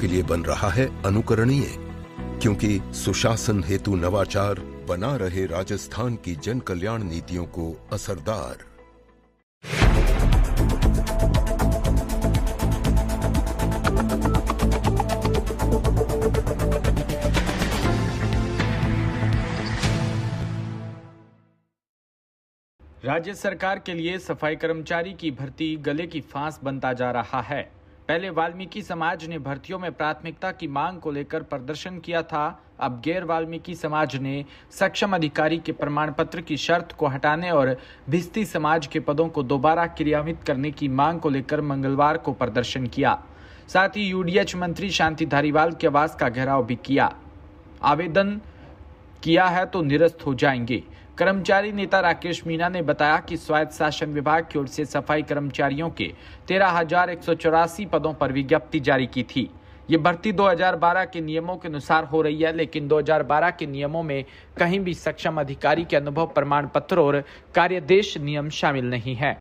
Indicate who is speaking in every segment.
Speaker 1: के लिए बन रहा है अनुकरणीय, क्योंकि सुशासन हेतु नवाचार बना रहे राजस्थान की जन कल्याण नीतियों को असरदार।
Speaker 2: राज्य सरकार के लिए सफाई कर्मचारी की भर्ती गले की फांस बनता जा रहा है। पहले वाल्मीकि समाज ने भर्तियों में प्राथमिकता की मांग को लेकर प्रदर्शन किया था। अब गैर वाल्मीकि समाज ने सक्षम अधिकारी के प्रमाण पत्र की शर्त को हटाने और भिस्ती समाज के पदों को दोबारा क्रियान्वित करने की मांग को लेकर मंगलवार को प्रदर्शन किया। साथ ही यूडीएच मंत्री शांति धारीवाल के आवास का घेराव भी किया। आवेदन किया है तो निरस्त हो जाएंगे। कर्मचारी नेता राकेश मीणा ने बताया कि स्वायत्त शासन विभाग की ओर से सफाई कर्मचारियों के 13,184 पदों पर विज्ञप्ति जारी की थी। ये भर्ती 2012 के नियमों के अनुसार हो रही है, लेकिन 2012 के नियमों में कहीं भी सक्षम अधिकारी के अनुभव प्रमाण पत्र और कार्यदेश नियम शामिल नहीं है।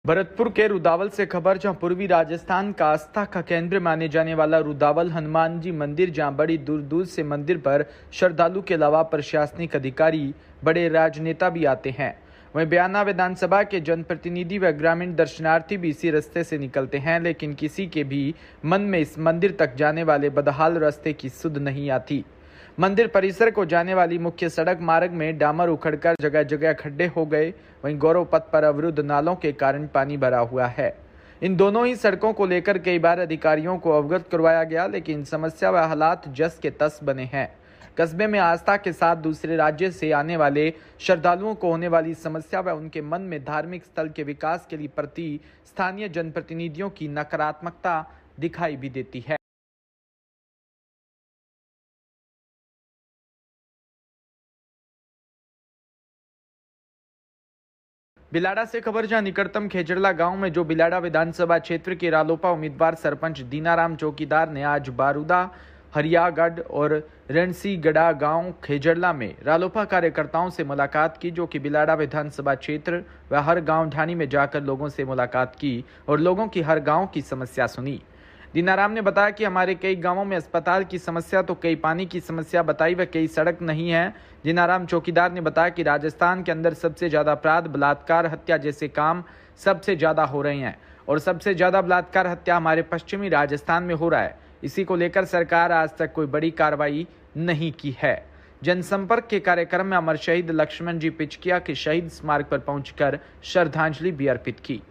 Speaker 2: भरतपुर के रुदावल से खबर, जहां पूर्वी राजस्थान का आस्था का केंद्र माने जाने वाला रुदावल हनुमान जी मंदिर, जहां बड़ी दूर दूर से मंदिर पर श्रद्धालु के अलावा प्रशासनिक अधिकारी, बड़े राजनेता भी आते हैं। वहीं बयाना विधानसभा के जनप्रतिनिधि व ग्रामीण दर्शनार्थी भी इसी रास्ते से निकलते हैं, लेकिन किसी के भी मन में इस मंदिर तक जाने वाले बदहाल रास्ते की सुध नहीं आती। मंदिर परिसर को जाने वाली मुख्य सड़क मार्ग में डामर उखड़कर जगह जगह खड्डे हो गए। वहीं गौरव पथ पर अवरुद्ध नालों के कारण पानी भरा हुआ है। इन दोनों ही सड़कों को लेकर कई बार अधिकारियों को अवगत करवाया गया, लेकिन समस्या व हालात जस के तस बने हैं। कस्बे में आस्था के साथ दूसरे राज्य से आने वाले श्रद्धालुओं को होने वाली समस्या व उनके मन में धार्मिक स्थल के विकास के लिए प्रति स्थानीय जनप्रतिनिधियों की नकारात्मकता दिखाई भी देती है। बिलाड़ा से खबर, जहां निकटतम खेजड़ला गांव में जो बिलाड़ा विधानसभा क्षेत्र के रालोपा उम्मीदवार सरपंच दीनाराम चौकीदार ने आज बारूदा, हरियागढ़ और रणसीगढ़ा गांव खेजड़ला में रालोपा कार्यकर्ताओं से मुलाकात की, जो कि बिलाड़ा विधानसभा क्षेत्र व हर गांव ढाणी में जाकर लोगों से मुलाकात की और लोगों की हर गांव की समस्या सुनी। दीनाराम ने बताया कि हमारे कई गांवों में अस्पताल की समस्या तो कई पानी की समस्या बताई व कई सड़क नहीं है। दीनाराम चौकीदार ने बताया कि राजस्थान के अंदर सबसे ज्यादा अपराध, बलात्कार, हत्या जैसे काम सबसे ज्यादा हो रहे हैं और सबसे ज्यादा बलात्कार, हत्या हमारे पश्चिमी राजस्थान में हो रहा है। इसी को लेकर सरकार आज तक कोई बड़ी कार्रवाई नहीं की है। जनसंपर्क के कार्यक्रम में अमर शहीद लक्ष्मण जी पिचकिया के शहीद स्मारक पर पहुंचकर श्रद्धांजलि भी अर्पित की।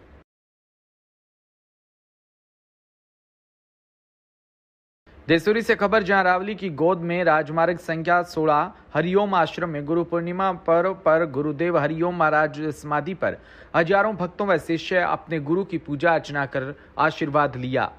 Speaker 2: देसूरी से खबर, जहां रावली की गोद में राजमार्ग संख्या 16 हरिओम आश्रम में गुरु पूर्णिमा पर्व पर गुरुदेव हरिओम महाराज समाधि पर हजारों भक्तों व शिष्य अपने गुरु की पूजा अर्चना कर आशीर्वाद लिया।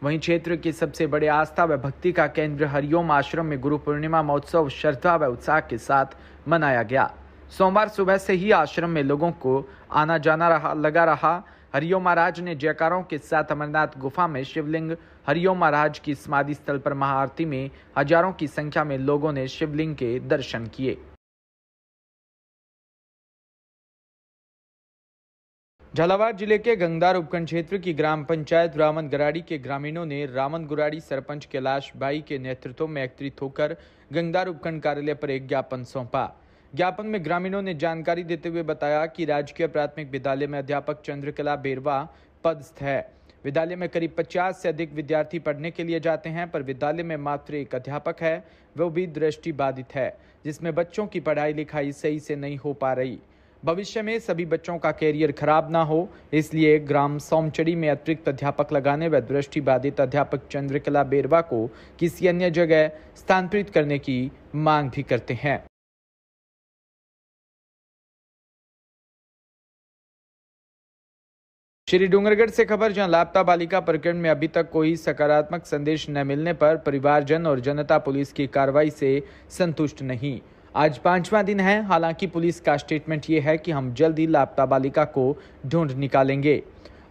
Speaker 2: वहीं क्षेत्र के सबसे बड़े आस्था व भक्ति का केंद्र हरिओम आश्रम में गुरु पूर्णिमा महोत्सव श्रद्धा व उत्साह के साथ मनाया गया। सोमवार सुबह से ही आश्रम में लोगों को आना जाना लगा रहा। हरिओम महाराज ने जयकारों के साथ अमरनाथ गुफा में शिवलिंग हरिओम महाराज की समाधि स्थल पर महाआरती में हजारों की संख्या में लोगों ने शिवलिंग के दर्शन किए। झालावाड़ जिले के गंगदार उपखंड क्षेत्र की ग्राम पंचायत रामन गराड़ी के ग्रामीणों ने रामन गुराड़ी सरपंच कैलाश भाई के नेतृत्व में एकत्रित होकर गंगदार उपखंड कार्यालय पर एक ज्ञापन सौंपा। ज्ञापन में ग्रामीणों ने जानकारी देते हुए बताया कि राजकीय प्राथमिक विद्यालय में अध्यापक चंद्रकला बेरवा पदस्थ है। विद्यालय में करीब 50 से अधिक विद्यार्थी पढ़ने के लिए जाते हैं, पर विद्यालय में मात्र एक अध्यापक है, वो भी दृष्टि बाधित है, जिसमें बच्चों की पढ़ाई लिखाई सही से नहीं हो पा रही। भविष्य में सभी बच्चों का कैरियर खराब ना हो, इसलिए ग्राम सोमचड़ी में अतिरिक्त अध्यापक लगाने व दृष्टि बाधित अध्यापक चंद्रकला बेरवा को किसी अन्य जगह स्थानांतरित करने की मांग भी करते हैं। श्री डूंगरगढ़ से खबर, जहां लापता बालिका प्रकरण में अभी तक कोई सकारात्मक संदेश न मिलने पर परिवारजन और जनता पुलिस की कार्रवाई से संतुष्ट नहीं। आज 5वां दिन है, हालांकि पुलिस का स्टेटमेंट ये है कि हम जल्द ही लापता बालिका को ढूंढ निकालेंगे,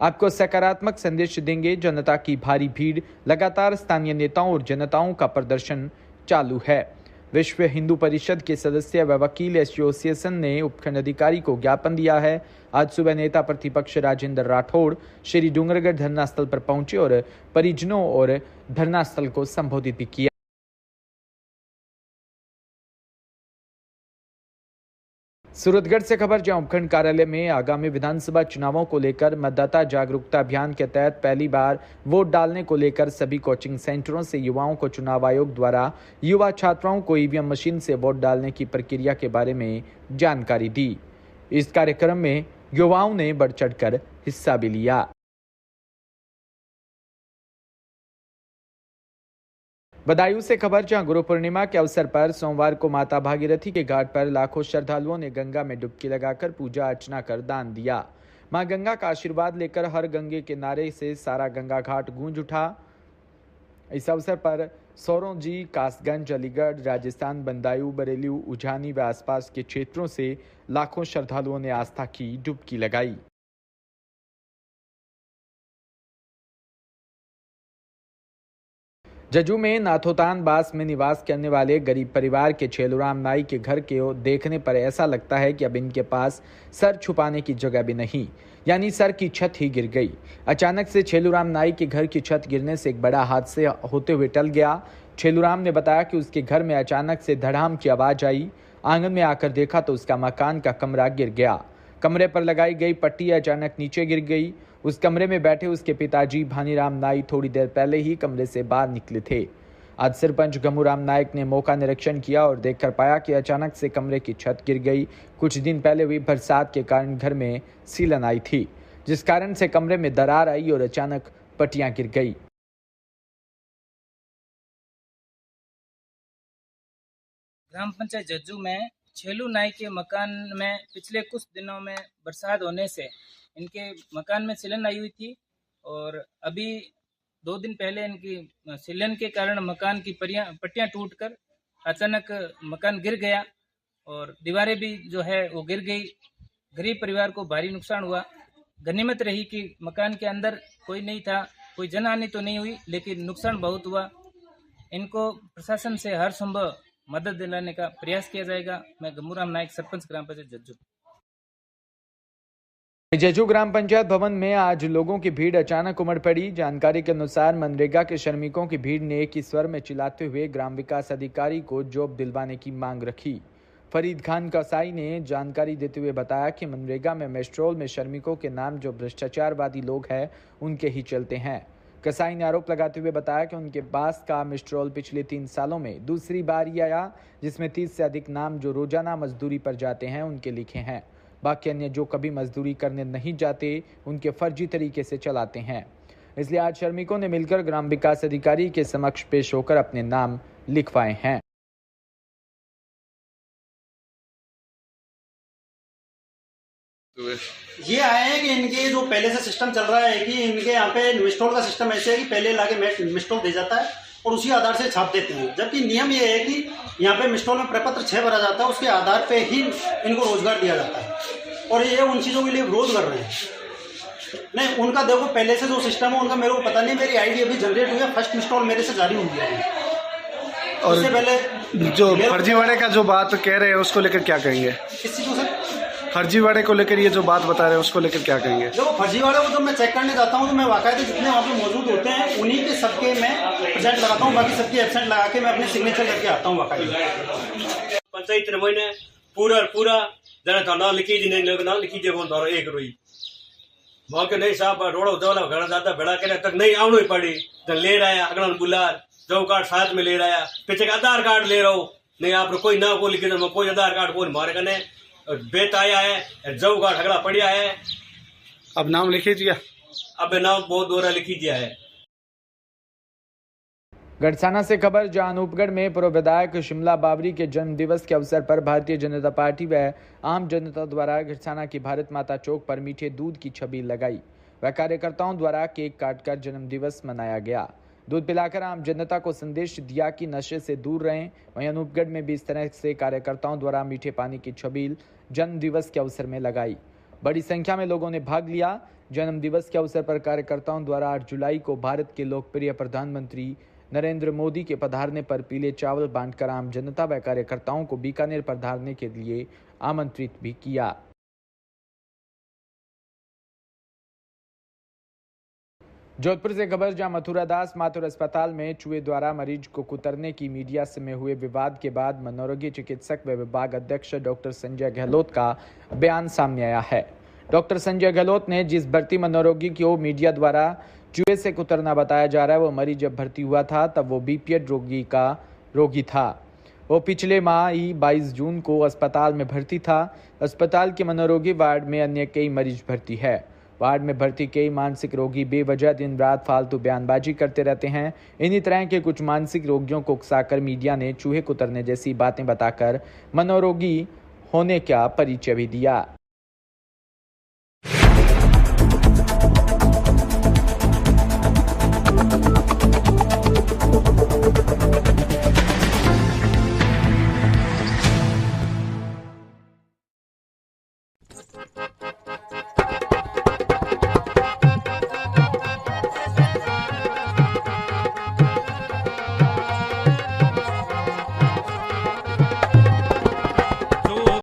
Speaker 2: आपको सकारात्मक संदेश देंगे। जनता की भारी भीड़, लगातार स्थानीय नेताओं और जनताओं का प्रदर्शन चालू है। विश्व हिंदू परिषद के सदस्य व वकील एसोसिएशन ने उपखंड अधिकारी को ज्ञापन दिया है। आज सुबह नेता प्रतिपक्ष राजेंद्र राठौड़ श्री डूंगरगढ़ धरना स्थल पर पहुंचे और परिजनों और धरना स्थल को संबोधित भी किया। सूरतगढ़ से खबर, जहां उपखंड कार्यालय में आगामी विधानसभा चुनावों को लेकर मतदाता जागरूकता अभियान के तहत पहली बार वोट डालने को लेकर सभी कोचिंग सेंटरों से युवाओं को चुनाव आयोग द्वारा युवा छात्राओं को ईवीएम मशीन से वोट डालने की प्रक्रिया के बारे में जानकारी दी। इस कार्यक्रम में युवाओं ने बढ़ चढ़कर हिस्सा भी लिया। बदायूं से खबर, जहां गुरु पूर्णिमा के अवसर पर सोमवार को माता भागीरथी के घाट पर लाखों श्रद्धालुओं ने गंगा में डुबकी लगाकर पूजा अर्चना कर दान दिया। मां गंगा का आशीर्वाद लेकर हर गंगे के नारे से सारा गंगा घाट गूंज उठा। इस अवसर पर सौरोंजी, कासगंज, अलीगढ़, राजस्थान, बदायूं, बरेली, उझानी व आसपास के क्षेत्रों से लाखों श्रद्धालुओं ने आस्था की डुबकी लगाई। जज्जू में नाथोतान बास में निवास करने वाले गरीब परिवार के छेलूराम नाई के घर के देखने पर ऐसा लगता है कि अब इनके पास सर छुपाने की जगह भी नहीं, यानी सर की छत ही गिर गई। अचानक से छेलूराम नाई के घर की छत गिरने से एक बड़ा हादसा होते हुए टल गया। छेलूराम ने बताया कि उसके घर में अचानक से धड़ाम की आवाज आई। आंगन में आकर देखा तो उसका मकान का कमरा गिर गया। कमरे पर लगाई गई पट्टी अचानक नीचे गिर गई। उस कमरे में बैठे उसके पिताजी भानीराम नाई थोड़ी देर पहले ही कमरे से बाहर निकले थे। आज सरपंच गमूराम नायक ने मौका निरीक्षण किया और देखकर पाया कि अचानक से कमरे की छत गिर गई। कुछ दिन पहले हुई बरसात के कारण घर में सीलन आई थी, जिस कारण से कमरे में दरार आई और अचानक पट्टियां गिर गई।
Speaker 3: ग्राम पंचायत जज्जू में छेलू नाई के मकान में पिछले कुछ दिनों में बरसात होने से इनके मकान में सीलन आई हुई थी और अभी 2 दिन पहले इनकी सीलन के कारण मकान की पट्टियां टूटकर अचानक मकान गिर गया और दीवारें भी जो है वो गिर गई। गरीब परिवार को भारी नुकसान हुआ। गनीमत रही कि मकान के अंदर कोई नहीं था, कोई जनहानि तो नहीं हुई, लेकिन नुकसान बहुत हुआ। इनको प्रशासन से हर संभव मदद दिलाने का प्रयास किया जाएगा। मैं गमूराम नायक, सरपंच ग्राम पंचायत जज्जू।
Speaker 2: जज्जू ग्राम पंचायत भवन में आज लोगों की भीड़ अचानक उमड़ पड़ी। जानकारी के अनुसार मनरेगा के श्रमिकों की भीड़ ने एक ही स्वर में चिल्लाते हुए ग्राम विकास अधिकारी को जॉब दिलवाने की मांग रखी। फरीद खान कसाई ने जानकारी देते हुए बताया कि मनरेगा में मेस्ट्रोल में श्रमिकों के नाम जो भ्रष्टाचारवादी लोग हैं उनके ही चलते हैं। कसाई ने आरोप लगाते हुए बताया कि उनके पास का मिस्ट्रोल पिछले 3 सालों में दूसरी बार ही आया, जिसमें 30 से अधिक नाम जो रोजाना मजदूरी पर जाते हैं उनके लिखे हैं। बाकी अन्य जो कभी मजदूरी करने नहीं जाते उनके फर्जी तरीके से चलाते हैं। इसलिए आज श्रमिकों ने मिलकर ग्राम विकास अधिकारी के समक्ष पेश होकर अपने नाम लिखवाए हैं।
Speaker 4: ये आए हैं कि इनके जो पहले से सिस्टम चल रहा है कि इनके यहाँ पे मिस्टोल का सिस्टम ऐसे है कि पहले लाके मिस्टोल दे जाता है और उसी आधार से छाप देते हैं। जबकि नियम ये है कि यहाँ पे मिस्टोल में प्रपत्र 6 भरा जाता है, उसके आधार पे ही इनको रोजगार दिया जाता है और ये उन चीज़ों के लिए विरोध कर रहे हैं। नहीं, उनका देखो पहले से जो सिस्टम है उनका मेरे को पता नहीं। मेरी आईडी अभी जनरेट हुई है, फर्स्ट मिस्टोल मेरे से जारी हो गया है। और उससे पहले
Speaker 5: जो फर्जीवाड़े का जो बात कह रहे हैं उसको लेकर क्या कहेंगे?
Speaker 4: किस चीज़ को सर?
Speaker 5: फर्जीवाड़े को लेकर ये जो बात बता रहे हैं उसको लेकर क्या कहेंगे?
Speaker 4: जो फर्जीवाड़े को जब मैं चेक करने जाता हूँ तो मैं वाकायदे जितने वहाँ पे मौजूद होते हैं उन्हीं के सबके मैं प्रेजेंट लगाता हूँ, बाकी सबकी एब्सेंट लगा के मैं अपने सिग्नेचर करके आता हूँ वाकायदे।
Speaker 6: पंचायत महीने पूरा जना नाम लिखी जी नहीं नाम लिखी जब तारो एक रोई मौके नहीं साहब रोड़ो दौला घड़ा ज्यादा बड़ा करे तक नहीं आवनो ही पड़ी तो ले रहा अगला बुलार जो कार्ड साथ में ले रहा पीछे का आधार कार्ड ले रहा हूँ नहीं आप कोई ना को लिखे तो कोई आधार कार्ड को मारे कने बेत आया है जव का ठगड़ा पड़िया है।
Speaker 5: अब नाम लिखी दिया,
Speaker 6: अब नाम बहुत दोहरा लिखी दिया है।
Speaker 2: गढ़साना से खबर, जहां अनूपगढ़ में पूर्व विधायक शिमला बाबरी के जन्म दिवस के अवसर पर भारतीय जनता पार्टी व आम जनता द्वारा गढ़साना की भारत माता चौक पर मीठे दूध की छबील लगाई व कार्यकर्ताओं द्वारा केक काटकर जन्म दिवस मनाया गया। दूध पिलाकर आम जनता को संदेश दिया कि नशे से दूर रहें। वहीं अनूपगढ़ में भी इस तरह से कार्यकर्ताओं द्वारा मीठे पानी की छबील जन्म दिवस के अवसर में लगाई। बड़ी संख्या में लोगों ने भाग लिया। जन्म दिवस के अवसर पर कार्यकर्ताओं द्वारा 8 जुलाई को भारत के लोकप्रिय प्रधानमंत्री नरेंद्र मोदी के पधारने पर पीले चावल बांटकर आम जनता व कार्यकर्ताओं को बीकानेर पधारने के लिए आमंत्रित भी किया। जोधपुर से खबर, जहां मथुरा दास माथुर अस्पताल में चूहे द्वारा मरीज को कुतरने की मीडिया से में हुए विवाद के बाद मनोरोगी चिकित्सक व विभाग अध्यक्ष डॉक्टर संजय गहलोत का बयान सामने आया है। डॉक्टर संजय गहलोत ने जिस भर्ती मनोरोगी को मीडिया द्वारा चूहे से कुतरना बताया जा रहा है, वो मरीज जब भर्ती हुआ था तब वो बीपीएड रोगी था। वो पिछले माह ही 22 जून को अस्पताल में भर्ती था। अस्पताल के मनोरोगी वार्ड में अन्य कई मरीज भर्ती है। वार्ड में भर्ती कई मानसिक रोगी बेवजह दिन रात फालतू बयानबाजी करते रहते हैं। इन्हीं तरह के कुछ मानसिक रोगियों को उकसाकर मीडिया ने चूहे कुतरने जैसी बातें बताकर मनोरोगी होने का परिचय भी दिया।